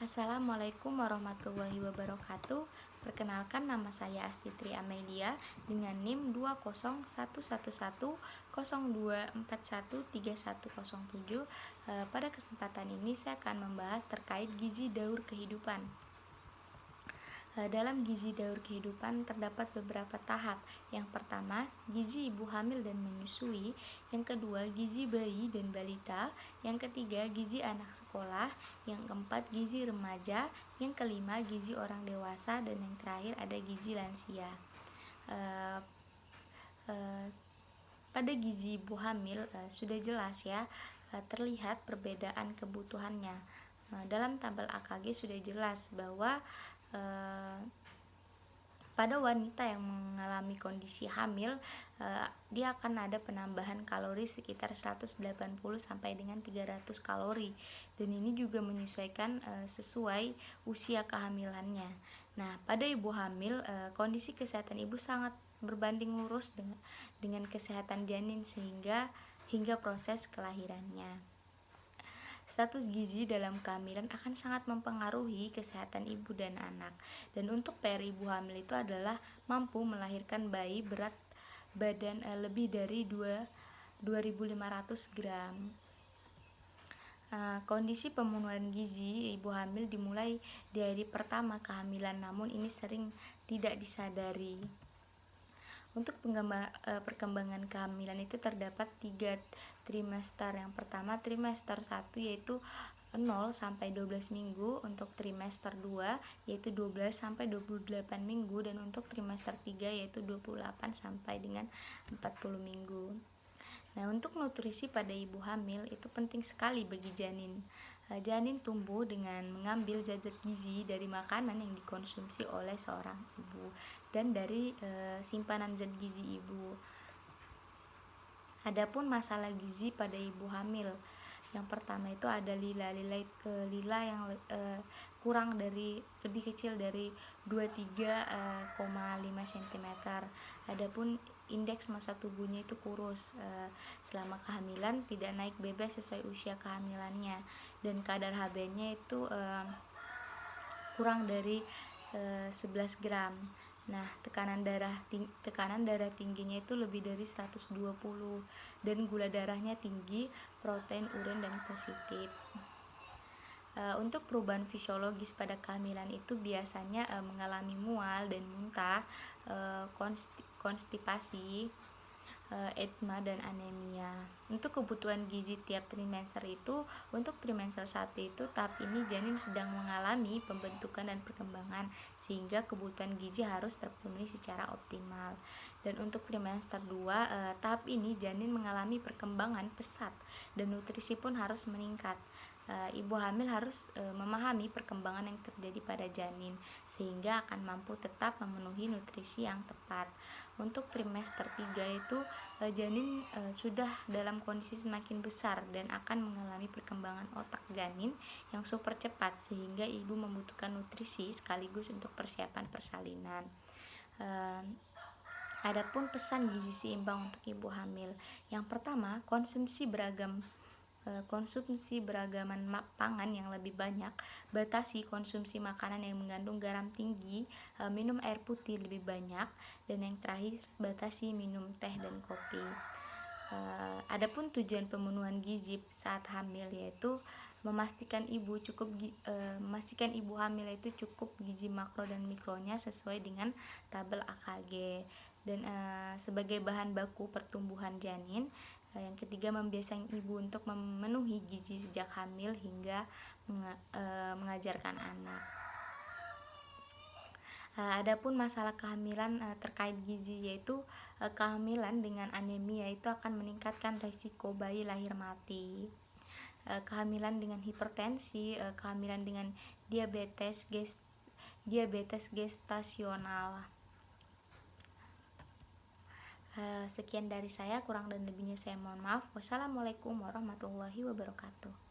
Assalamualaikum warahmatullahi wabarakatuh. Perkenalkan, nama saya Astitri Amelia dengan NIM 2011102413107. Pada kesempatan ini saya akan membahas terkait gizi daur kehidupan. Dalam gizi daur kehidupan terdapat beberapa tahap. Yang pertama, gizi ibu hamil dan menyusui. Yang kedua, gizi bayi dan balita. Yang ketiga, gizi anak sekolah. Yang keempat, gizi remaja. Yang kelima, gizi orang dewasa. Dan yang terakhir ada gizi lansia. Pada gizi ibu hamil sudah jelas ya, terlihat perbedaan kebutuhannya. Dalam tabel AKG sudah jelas bahwa pada wanita yang mengalami kondisi hamil, dia akan ada penambahan kalori sekitar 180 sampai dengan 300 kalori, dan ini juga menyesuaikan sesuai usia kehamilannya. Nah, pada ibu hamil, kondisi kesehatan ibu sangat berbanding lurus dengan kesehatan janin hingga proses kelahirannya. Status gizi dalam kehamilan akan sangat mempengaruhi kesehatan ibu dan anak. Dan untuk PR ibu hamil itu adalah mampu melahirkan bayi berat badan lebih dari 2.500 gram. Kondisi pemenuhan gizi ibu hamil dimulai di hari pertama kehamilan, namun ini sering tidak disadari. Untuk perkembangan kehamilan itu terdapat 3 trimester. Yang pertama, trimester 1 yaitu 0 sampai 12 minggu, untuk trimester 2 yaitu 12 sampai 28 minggu, dan untuk trimester 3 yaitu 28 sampai dengan 40 minggu. Nah, untuk nutrisi pada ibu hamil itu penting sekali bagi janin. Janin tumbuh dengan mengambil zat-zat gizi dari makanan yang dikonsumsi oleh seorang ibu dan dari simpanan zat gizi ibu. Adapun masalah gizi pada ibu hamil, yang pertama itu ada lila yang lebih kecil dari 23,5 cm. Adapun indeks massa tubuhnya itu kurus selama kehamilan, tidak naik bebas sesuai usia kehamilannya, dan kadar Hb-nya itu kurang dari 11 gram. Nah, tekanan darah tingginya itu lebih dari 120, dan gula darahnya tinggi, protein urin dan positif. Untuk perubahan fisiologis pada kehamilan itu biasanya mengalami mual dan muntah, konstipasi, edema dan anemia. Untuk kebutuhan gizi tiap trimester itu, untuk trimester 1 itu tahap ini janin sedang mengalami pembentukan dan perkembangan, sehingga kebutuhan gizi harus terpenuhi secara optimal. Dan untuk trimester 2, tahap ini janin mengalami perkembangan pesat dan nutrisi pun harus meningkat. Ibu hamil harus memahami perkembangan yang terjadi pada janin sehingga akan mampu tetap memenuhi nutrisi yang tepat. Untuk trimester 3 itu janin sudah dalam kondisi semakin besar dan akan mengalami perkembangan otak janin yang super cepat, sehingga ibu membutuhkan nutrisi sekaligus untuk persiapan persalinan. Adapun pesan gizi seimbang untuk ibu hamil, yang pertama, konsumsi beragaman pangan yang lebih banyak, batasi konsumsi makanan yang mengandung garam tinggi, minum air putih lebih banyak, dan yang terakhir, batasi minum teh dan kopi. Adapun tujuan pemenuhan gizi saat hamil yaitu memastikan ibu hamil itu cukup gizi makro dan mikronya sesuai dengan tabel AKG, dan sebagai bahan baku pertumbuhan janin. Yang ketiga, membiasakan ibu untuk memenuhi gizi sejak hamil hingga mengajarkan anak. Adapun masalah kehamilan terkait gizi yaitu kehamilan dengan anemia itu akan meningkatkan risiko bayi lahir mati. Kehamilan dengan hipertensi, kehamilan dengan diabetes gestasional. Sekian dari saya, kurang dan lebihnya saya mohon maaf. Wassalamualaikum warahmatullahi wabarakatuh.